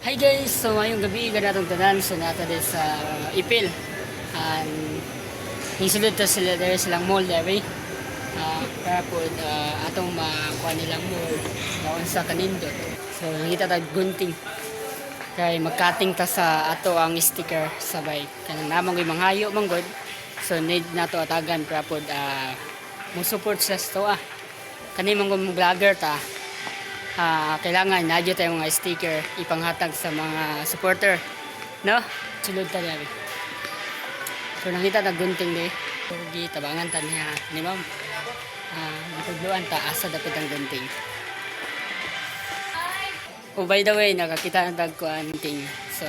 Hi guys! So ngayong gabi ganatong tanan so nato din sa Ipil. And hisulod to sila there silang mall dere. Para po atong makuha nilang mall naon sa kanindot. So nakita tag gunting. Kay magkating ta sa ato ang sticker sa bike. Kanang namang yung manghayo manggod. So need nato atagan para po mo support sa to Kani mong vlogger ta. Kailangan nadyo tayong mga sticker ipanghatag sa mga supporter, no? Sulod ta dali. So nakita na gunting di. Gi tabangan ta niya ni ma'am. Gitudluan ta asa dapat ang gunting. Oh, by the way, nakakita na tag gunting. So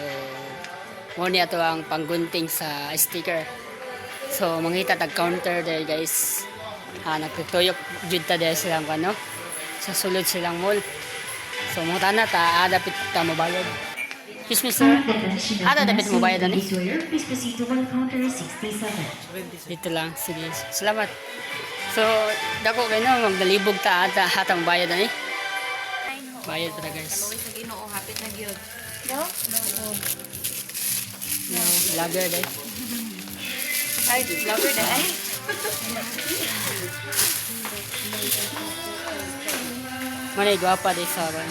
mo ni ato ang panggunting sa sticker. So mangita tag counter there guys. Nagtutuyok jud ta dahil silang ano sa sulod silang mall. So mga tana ta dapat ta mabayad. Excuse me sir. Dapat mabayad ani. Please proceed to one counter 67. Dito lang, sige. Salamat. So dako kay no magdalibog ta hatang bayad ani. Bayad ta guys. Kaloy sa Ginoo, hapit na gyud. No, vlogger day. Ay, vlogger na ay. Manay gwapa day sa ban.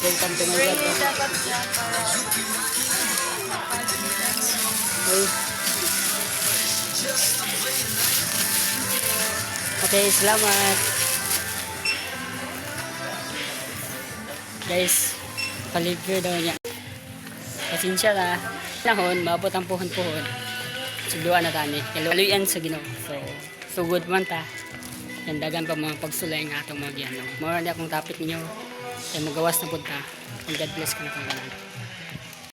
Welcome to my vlog. Dapat yan para Okay, salamat. Guys, palibre daw niya. Pasensya na. Nahon, maabot ang puhon-puhon. Sugduan na tani. Kaluyan sa Ginoo. So good man ta. Yandagan pa mga pagsulay nga atong mga giano. Mao na akong topic ninyo. Kay magawas na pud ta. God bless ka na kung